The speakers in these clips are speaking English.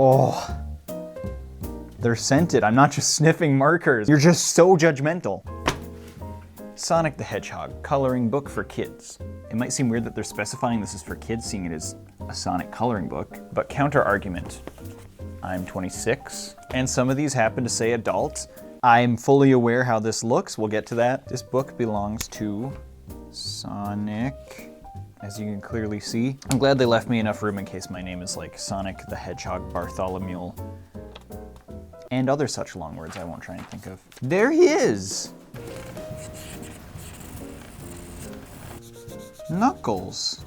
Oh, they're scented. I'm not just sniffing markers. You're just so judgmental. Sonic the Hedgehog, coloring book for kids. It might seem weird that they're specifying this is for kids, seeing it as a Sonic coloring book, but counter argument. I'm 26, and some of these happen to say adult. I'm fully aware how this looks. We'll get to that. This book belongs to Sonic, as you can clearly see. I'm glad they left me enough room in case my name is like Sonic the Hedgehog Bartholomew, and other such long words I won't try and think of. There he is! Knuckles.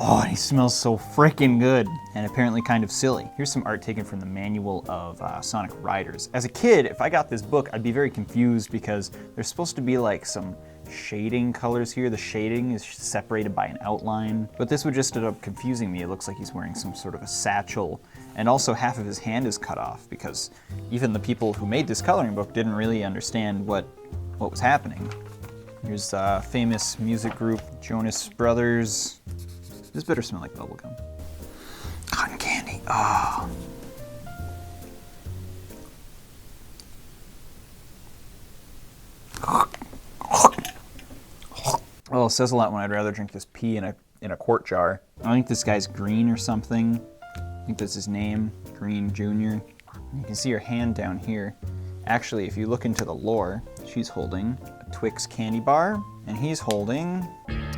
Oh, he smells so freaking good, and apparently kind of silly. Here's some art taken from the manual of Sonic Riders. As a kid, if I got this book, I'd be very confused because there's supposed to be like some shading colors here. The shading is separated by an outline, but this would just end up confusing me. It looks like he's wearing some sort of a satchel, and also half of his hand is cut off because even the people who made this coloring book didn't really understand what was happening. Here's a famous music group, Jonas Brothers. This better smell like bubblegum. Cotton candy, oh. Well, it says a lot when I'd rather drink this pee in a quart jar. I think this guy's Green or something. I think that's his name, Green Jr. You can see her hand down here. Actually, if you look into the lore, she's holding a Twix candy bar, and he's holding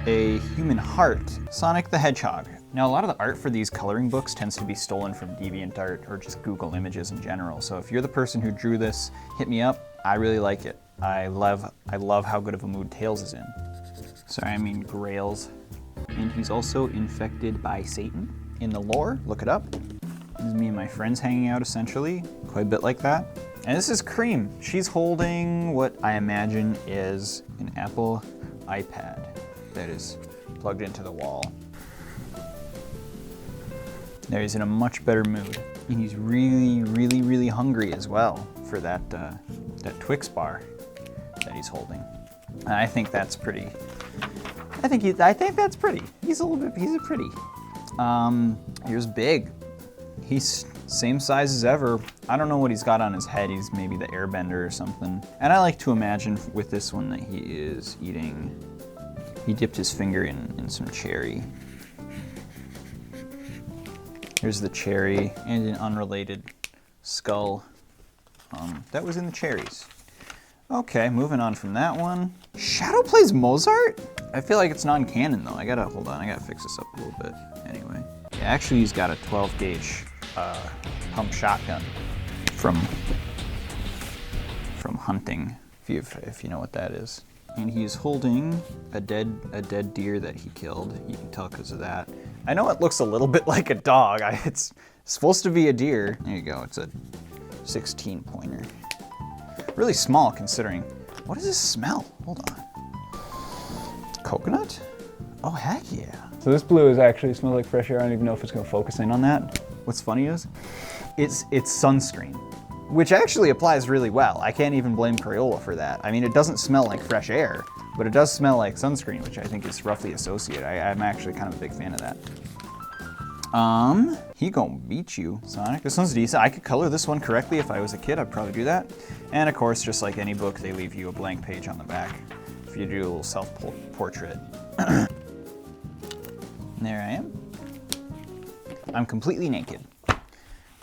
a human heart. Sonic the Hedgehog. Now, a lot of the art for these coloring books tends to be stolen from DeviantArt or just Google Images in general. So if you're the person who drew this, hit me up. I really like it. I love how good of a mood Tails is in. Sorry, I mean Grails. And he's also infected by Satan. In the lore, look it up. This is me and my friends hanging out, essentially. Quite a bit like that. And this is Cream. She's holding what I imagine is an Apple iPad that is plugged into the wall. There, he's in a much better mood. And he's really, really, really hungry as well for that Twix bar that he's holding. And I think that's pretty. I think that's pretty. He's a pretty. Here's Big. He's same size as ever. I don't know what he's got on his head. He's maybe the airbender or something. And I like to imagine with this one that he is eating, he dipped his finger in some cherry. Here's the cherry and an unrelated skull that was in the cherries. Okay, moving on from that one. Shadow plays Mozart? I feel like it's non-canon though. Hold on, I gotta fix this up a little bit. Anyway. Yeah, actually he's got a 12 gauge pump shotgun from hunting, if you know what that is. And he's holding a dead deer that he killed. You can tell because of that. I know it looks a little bit like a dog. It's supposed to be a deer. There you go, it's a 16 pointer. Really small considering. What does this smell? Hold on. Coconut? Oh, heck yeah. So this blue is actually smells like fresh air. I don't even know if it's gonna focus in on that. What's funny is, it's sunscreen, which actually applies really well. I can't even blame Crayola for that. I mean, it doesn't smell like fresh air, but it does smell like sunscreen, which I think is roughly associated. I'm actually kind of a big fan of that. He gonna beat you, Sonic. This one's decent. I could color this one correctly if I was a kid. I'd probably do that. And of course, just like any book, they leave you a blank page on the back if you do a little self-portrait. There I am. I'm completely naked.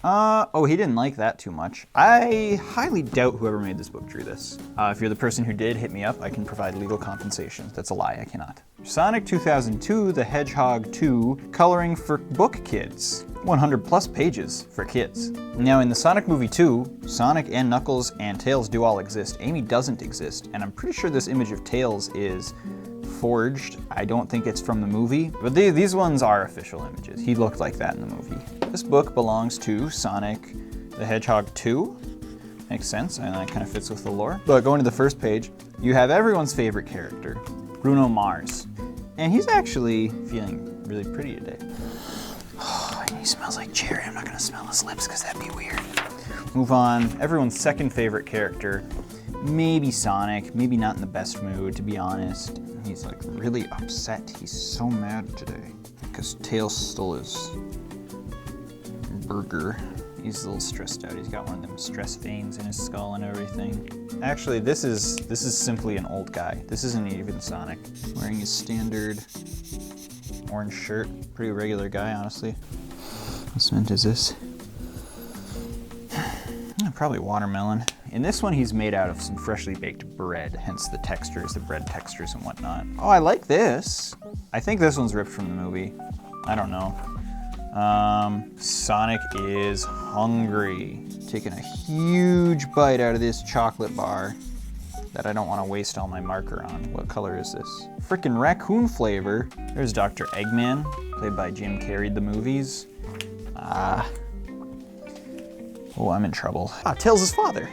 Oh, he didn't like that too much. I highly doubt whoever made this book drew this. If you're the person who did, hit me up. I can provide legal compensation. That's a lie, I cannot. Sonic 2002, The Hedgehog 2, coloring for book kids. 100 plus pages for kids. Now in the Sonic movie 2, Sonic and Knuckles and Tails do all exist. Amy doesn't exist, and I'm pretty sure this image of Tails is forged. I don't think it's from the movie, but these ones are official images. He looked like that in the movie. This book belongs to Sonic the Hedgehog 2. Makes sense, and that kind of fits with the lore. But going to the first page, you have everyone's favorite character, Bruno Mars. And he's actually feeling really pretty today. Oh, he smells like cherry. I'm not gonna smell his lips because that'd be weird. Move on, everyone's second favorite character, maybe Sonic, maybe not in the best mood, to be honest. He's like really upset. He's so mad today because Tails stole his burger. He's a little stressed out. He's got one of them stress veins in his skull and everything. Actually, this is simply an old guy. This isn't even Sonic. Wearing his standard orange shirt. Pretty regular guy, honestly. What cement is this? Probably watermelon. In this one, he's made out of some freshly baked bread, hence the textures, the bread textures and whatnot. Oh, I like this. I think this one's ripped from the movie. I don't know. Sonic is hungry. Taking a huge bite out of this chocolate bar that I don't want to waste all my marker on. What color is this? Frickin' raccoon flavor. There's Dr. Eggman, played by Jim Carrey, the movies. Oh, I'm in trouble. Tails' father,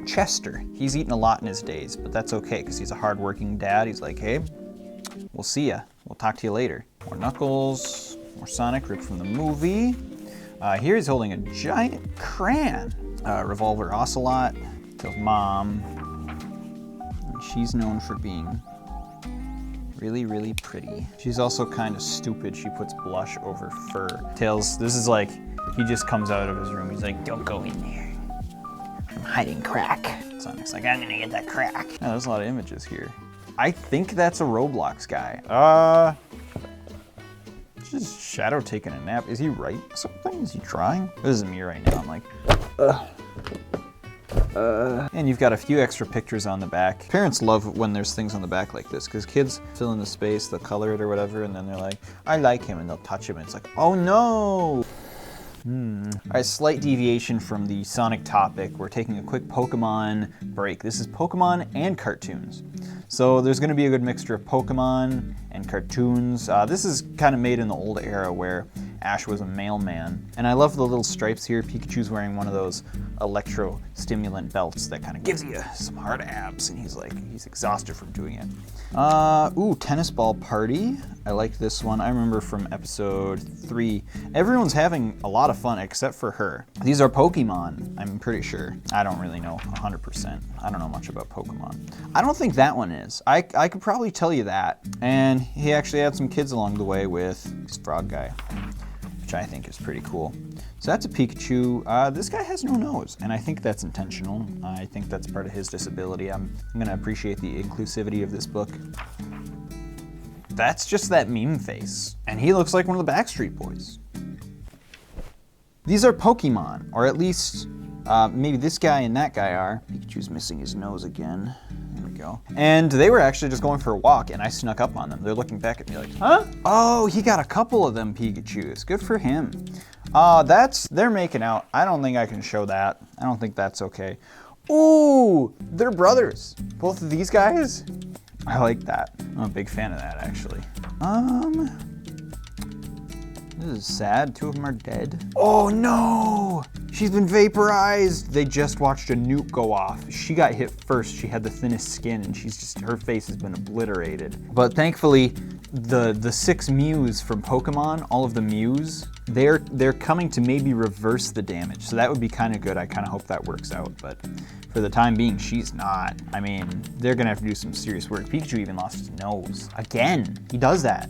Chester. He's eaten a lot in his days, but that's okay, because he's a hardworking dad. He's like, hey, we'll see ya. We'll talk to you later. More Knuckles, more Sonic, ripped from the movie. Here he's holding a giant crayon. Revolver Ocelot, Tails' mom. And she's known for being really, really pretty. She's also kind of stupid. She puts blush over fur. Tails, this is like, he just comes out of his room. He's like, don't go in there. I'm hiding crack. Sonic's like, I'm gonna get that crack. Yeah, there's a lot of images here. I think that's a Roblox guy. Just Shadow taking a nap. Is he writing something? Is he drawing? This is me right now. I'm like, And you've got a few extra pictures on the back. Parents love when there's things on the back like this, because kids fill in the space, they'll color it or whatever, and then they're like, I like him, and they'll touch him, and it's like, oh no! All right, slight deviation from the Sonic topic. We're taking a quick Pokemon break. This is Pokemon and cartoons. So there's gonna be a good mixture of Pokemon and cartoons. This is kind of made in the old era where Ash was a mailman. And I love the little stripes here. Pikachu's wearing one of those electro-stimulant belts that kind of gives you some hard abs, and he's exhausted from doing it. Ooh, Tennis Ball Party. I like this one. I remember from episode 3. Everyone's having a lot of fun except for her. These are Pokemon, I'm pretty sure. I don't really know 100%. I don't know much about Pokemon. I don't think that one is. I could probably tell you that. And he actually had some kids along the way with this frog guy, which I think is pretty cool. So that's a Pikachu. This guy has no nose, and I think that's intentional. I think that's part of his disability. I'm gonna appreciate the inclusivity of this book. That's just that meme face, and he looks like one of the Backstreet Boys. These are Pokemon, or at least maybe this guy and that guy are. Pikachu's missing his nose again. There we go. And they were actually just going for a walk, and I snuck up on them. They're looking back at me like, huh? Oh, he got a couple of them Pikachus. Good for him. They're making out. I don't think I can show that. I don't think that's okay. Ooh, they're brothers. Both of these guys? I like that. I'm a big fan of that, actually. This is sad. 2 of them are dead. Oh no! She's been vaporized! They just watched a nuke go off. She got hit first. She had the thinnest skin, and her face has been obliterated. But thankfully, the 6 Mews from Pokemon, all of the Mews, they're coming to maybe reverse the damage. So that would be kind of good. I kind of hope that works out. But for the time being, she's not. I mean, they're gonna have to do some serious work. Pikachu even lost his nose. Again, he does that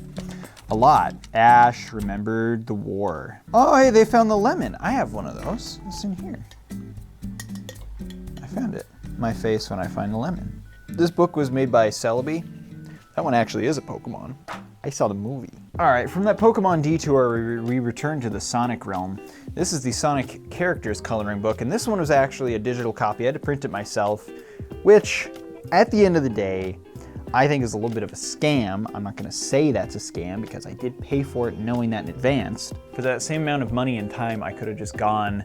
a lot. Ash remembered the war. Oh, hey, they found the lemon. I have one of those. It's in here. I found it. My face when I find the lemon. This book was made by Celebi. That one actually is a Pokemon. I saw the movie. All right, from that Pokemon detour, we return to the Sonic realm. This is the Sonic characters coloring book, and this one was actually a digital copy. I had to print it myself, which, at the end of the day, I think is a little bit of a scam. I'm not gonna say that's a scam because I did pay for it knowing that in advance. For that same amount of money and time, I could have just gone,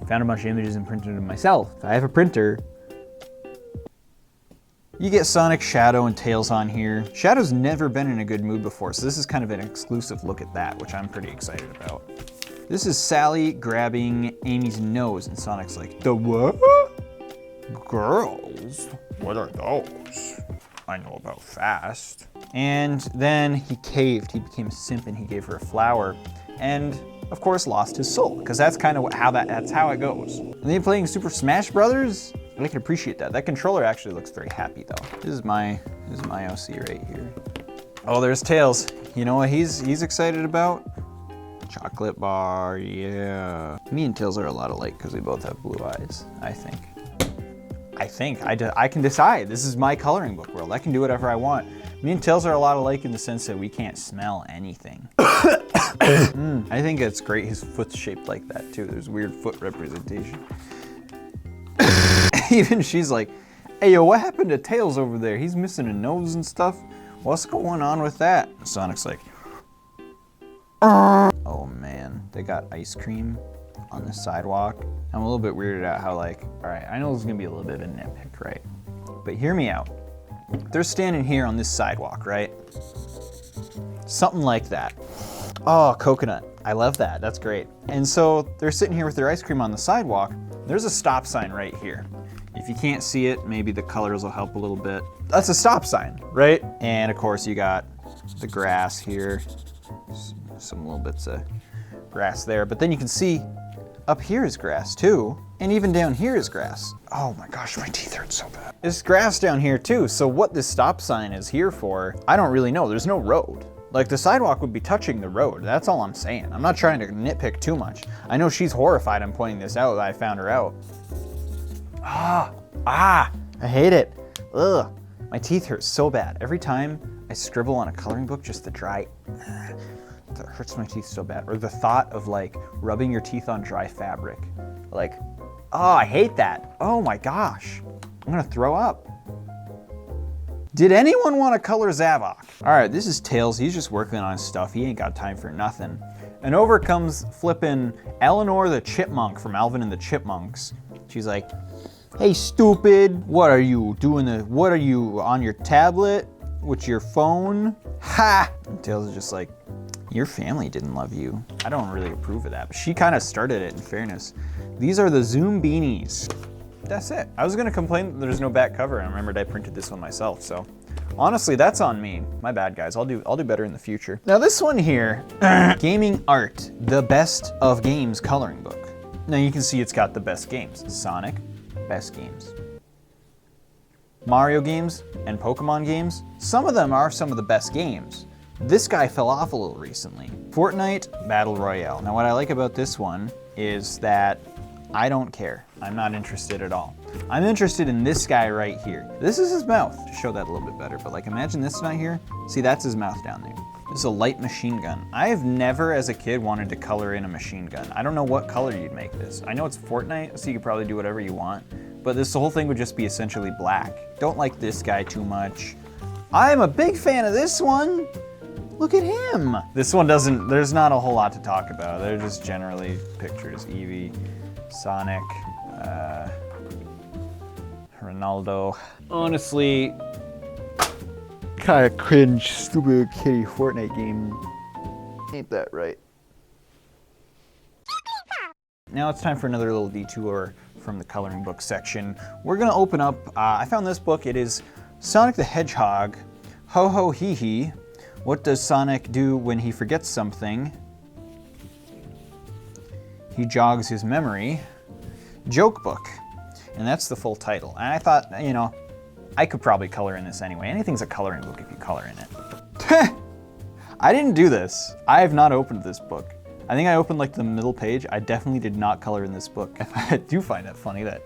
found a bunch of images and printed them myself. If I have a printer, you get Sonic, Shadow, and Tails on here. Shadow's never been in a good mood before, so this is kind of an exclusive look at that, which I'm pretty excited about. This is Sally grabbing Amy's nose, and Sonic's like, the what? Girls? What are those? I know about fast. And then he caved. He became a simp and he gave her a flower. And of course lost his soul, because that's kind of that's how it goes. And then playing Super Smash Brothers, I can appreciate that. That controller actually looks very happy though. This is my OC right here. Oh, there's Tails. You know what he's excited about? Chocolate bar, yeah. Me and Tails are a lot alike because we both have blue eyes, I think. I can decide. This is my coloring book world. I can do whatever I want. Me and Tails are a lot alike in the sense that we can't smell anything. I think it's great his foot's shaped like that too. There's weird foot representation. Even she's like, hey yo, what happened to Tails over there? He's missing a nose and stuff. What's going on with that? Sonic's like, oh man, they got ice cream on the sidewalk. I'm a little bit weirded out how like, all right, I know this is gonna be a little bit of a nitpick, right? But hear me out. They're standing here on this sidewalk, right? Something like that. Oh, coconut. I love that. That's great. And so they're sitting here with their ice cream on the sidewalk. There's a stop sign right here. If you can't see it, maybe the colors will help a little bit. That's a stop sign, right? And of course you got the grass here. Some little bits of grass there. But then you can see up here is grass too. And even down here is grass. Oh my gosh, my teeth hurt so bad. There's grass down here too. So what this stop sign is here for, I don't really know. There's no road. Like the sidewalk would be touching the road. That's all I'm saying. I'm not trying to nitpick too much. I know she's horrified I'm pointing this out. I found her out. I hate it. Ugh, my teeth hurt so bad. Every time I scribble on a coloring book, just the dry, that hurts my teeth so bad. Or the thought of like rubbing your teeth on dry fabric. Like, oh, I hate that. Oh my gosh, I'm gonna throw up. Did anyone want to color Zavok? All right, this is Tails. He's just working on stuff. He ain't got time for nothing. And over comes flipping Eleanor the Chipmunk from Alvin and the Chipmunks. She's like, hey, stupid, what are you doing? What are you on your tablet with your phone? Ha! And Tails is just like, your family didn't love you. I don't really approve of that, but she kind of started it in fairness. These are the Zoom beanies. That's it. I was gonna complain that there's no back cover, and I remembered I printed this one myself, so honestly, that's on me. My bad, guys. I'll do better in the future. Now this one here, Gaming Art, the best of games coloring book. Now you can see it's got the best games. Sonic, best games. Mario games and Pokemon games, some of them are some of the best games. This guy fell off a little recently. Fortnite Battle Royale. Now what I like about this one is that I don't care. I'm not interested at all. I'm interested in this guy right here. This is his mouth, to show that a little bit better, but like imagine this right here. See, that's his mouth down there. This is a light machine gun. I have never as a kid wanted to color in a machine gun. I don't know what color you'd make this. I know it's Fortnite, so you could probably do whatever you want, but the whole thing would just be essentially black. Don't like this guy too much. I'm a big fan of this one. Look at him. This one doesn't, there's not a whole lot to talk about. They're just generally pictures. Eevee, Sonic, Ronaldo. Honestly, kind of cringe, stupid kitty Fortnite game. Ain't that right? Now it's time for another little detour from the coloring book section. We're gonna open up, I found this book. It is Sonic the Hedgehog, Ho Ho Hee Hee. What does Sonic do when he forgets something? He jogs his memory. Joke book. And that's the full title. And I thought, you know, I could probably color in this anyway. Anything's a coloring book if you color in it. I didn't do this. I have not opened this book. I think I opened like the middle page. I definitely did not color in this book. I do find that funny that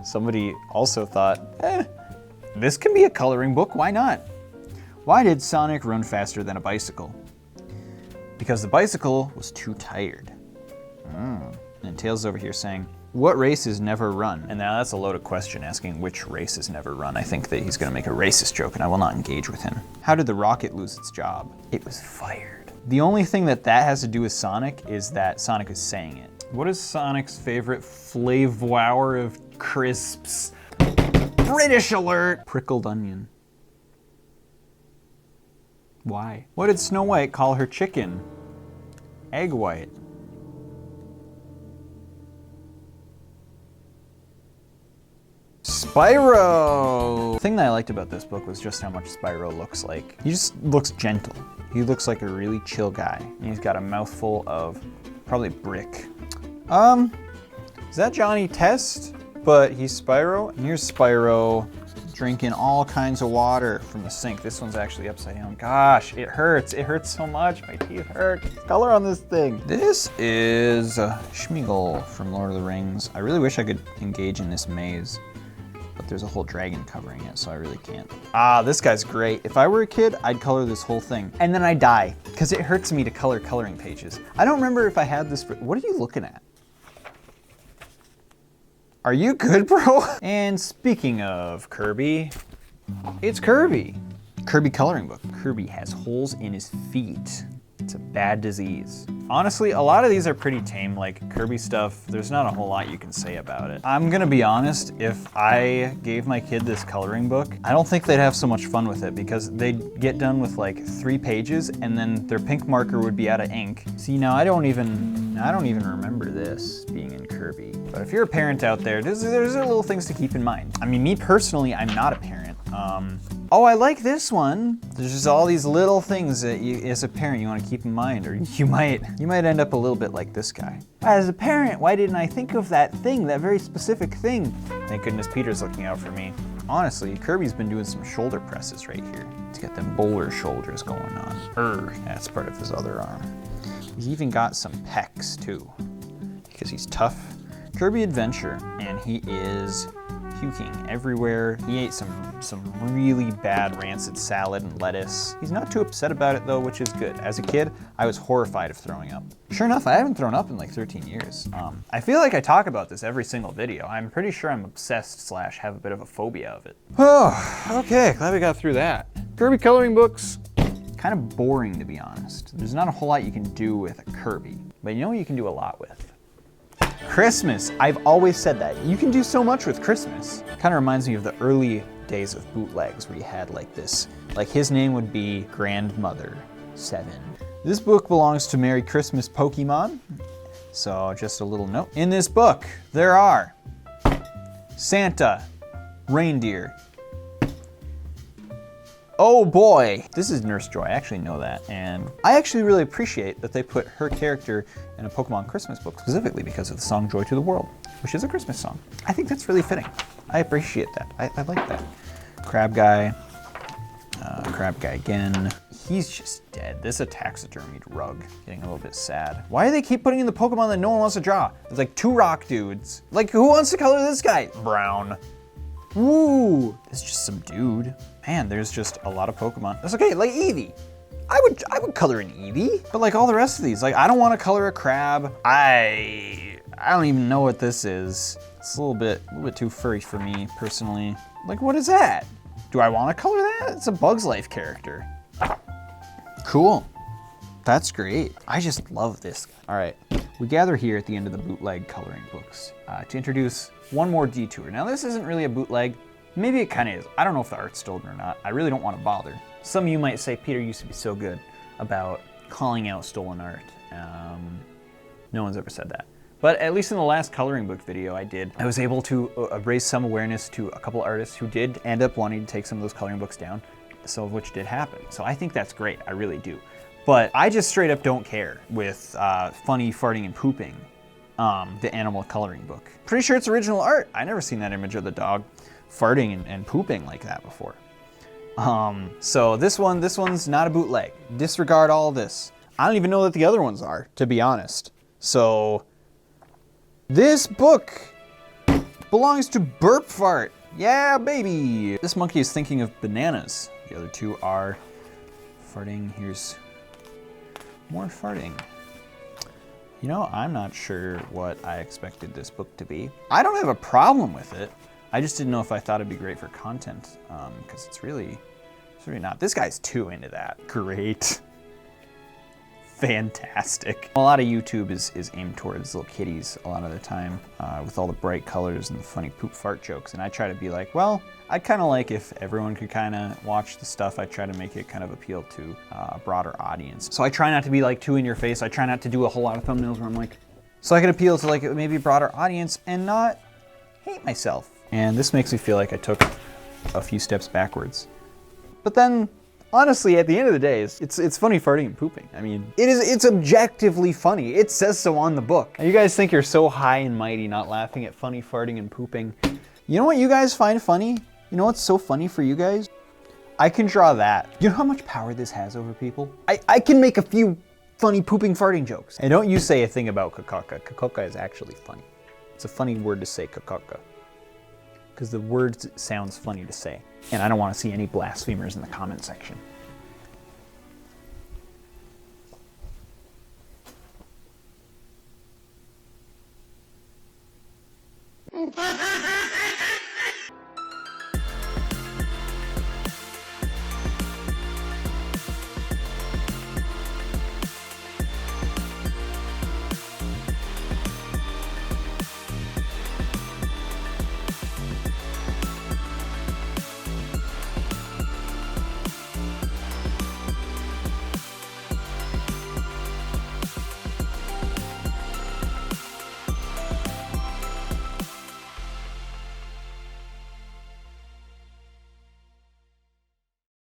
somebody also thought, this can be a coloring book, why not? Why did Sonic run faster than a bicycle? Because the bicycle was too tired. And Tails over here saying, what races never run? And now that's a loaded question, asking which races never run. I think that he's gonna make a racist joke and I will not engage with him. How did the rocket lose its job? It was fired. The only thing that has to do with Sonic is that Sonic is saying it. What is Sonic's favorite flavor of crisps? British alert! Prickled onion. Why? What did Snow White call her chicken? Egg white. Spyro! The thing that I liked about this book was just how much Spyro looks like. He just looks gentle. He looks like a really chill guy. And he's got a mouthful of probably brick. Is that Johnny Test? But he's Spyro. And here's Spyro drinking all kinds of water from the sink. This one's actually upside down. Gosh, it hurts. It hurts so much. My teeth hurt. Color on this thing. This is Schmeagol from Lord of the Rings. I really wish I could engage in this maze, but there's a whole dragon covering it, so I really can't. Ah, this guy's great. If I were a kid, I'd color this whole thing. And then I die, because it hurts me to color coloring pages. I don't remember if I had this. What are you looking at? Are you good, bro? And speaking of Kirby, it's Kirby. Kirby coloring book. Kirby has holes in his feet. It's a bad disease. Honestly, a lot of these are pretty tame, like Kirby stuff. There's not a whole lot you can say about it. I'm gonna be honest, if I gave my kid this coloring book, I don't think they'd have so much fun with it because they'd get done with like 3 pages and then their pink marker would be out of ink. See, now I don't even remember this being in Kirby. But if you're a parent out there, there's little things to keep in mind. I mean, me personally, I'm not a parent. Oh, I like this one. There's just all these little things that you, as a parent, you want to keep in mind, or you might end up a little bit like this guy. As a parent, why didn't I think of that thing, that very specific thing? Thank goodness Peter's looking out for me. Honestly, Kirby's been doing some shoulder presses right here. He's got them bowler shoulders going on. That's part of his other arm. He's even got some pecs too, because he's tough. Kirby Adventure, and he is puking everywhere. He ate some really bad rancid salad and lettuce. He's not too upset about it though, which is good. As a kid, I was horrified of throwing up. Sure enough, I haven't thrown up in like 13 years. I feel like I talk about this every single video. I'm pretty sure I'm obsessed / have a bit of a phobia of it. Oh, okay, glad we got through that. Kirby coloring books, kind of boring to be honest. There's not a whole lot you can do with a Kirby, but you know what you can do a lot with? Christmas. I've always said that. You can do so much with Christmas. Kind of reminds me of the early days of bootlegs where you had like this, like his name would be Grandmother 7. This book belongs to Merry Christmas Pokemon. So just a little note. In this book, there are Santa, reindeer. Oh boy, this is Nurse Joy, I actually know that. And I actually really appreciate that they put her character in a Pokemon Christmas book specifically because of the song Joy to the World, which is a Christmas song. I think that's really fitting. I appreciate that, I like that. Crab Guy again. He's just dead. This is a taxidermied rug, getting a little bit sad. Why do they keep putting in the Pokemon that no one wants to draw? It's like 2 rock dudes. Like who wants to color this guy? Brown. Ooh, it's just some dude. Man, there's just a lot of Pokemon. That's okay, like Eevee. I would color an Eevee, but like all the rest of these, like I don't want to color a crab. I don't even know what this is. It's a little bit too furry for me personally. Like what is that? Do I want to color that? It's a Bugs Life character. Cool. That's great. I just love this. All right, we gather here at the end of the bootleg coloring books to introduce one more detour. Now this isn't really a bootleg. Maybe it kind of is. I don't know if the art's stolen or not. I really don't want to bother. Some of you might say, Peter used to be so good about calling out stolen art. No one's ever said that. But at least in the last coloring book video I was able to raise some awareness to a couple artists who did end up wanting to take some of those coloring books down, some of which did happen. So I think that's great, I really do. But I just straight up don't care with funny farting and pooping, the animal coloring book. Pretty sure it's original art. I never seen that image of the dog farting and pooping like that before. So this one's not a bootleg. Disregard all this. I don't even know that the other ones are, to be honest. So this book belongs to Burp Fart. Yeah, baby. This monkey is thinking of bananas. The other two are farting. Here's more farting. You know, I'm not sure what I expected this book to be. I don't have a problem with it. I just didn't know if I thought it'd be great for content, because it's really not. This guy's too into that. Great. Fantastic. A lot of YouTube is aimed towards little kiddies a lot of the time, with all the bright colors and the funny poop fart jokes. And I try to be like, well, I'd kind of like if everyone could kind of watch the stuff. I try to make it kind of appeal to a broader audience. So I try not to be like too in your face. I try not to do a whole lot of thumbnails where I'm like, so I can appeal to like maybe a broader audience and not hate myself. And this makes me feel like I took a few steps backwards. But then, honestly, at the end of the day, it's funny farting and pooping. I mean, it's objectively funny. It says so on the book. And you guys think you're so high and mighty not laughing at funny farting and pooping. You know what you guys find funny? You know what's so funny for you guys? I can draw that. You know how much power this has over people? I can make a few funny pooping farting jokes. And don't you say a thing about kakaka. Kakaka is actually funny. It's a funny word to say, kakaka. Because the word sounds funny to say. And I don't want to see any blasphemers in the comment section.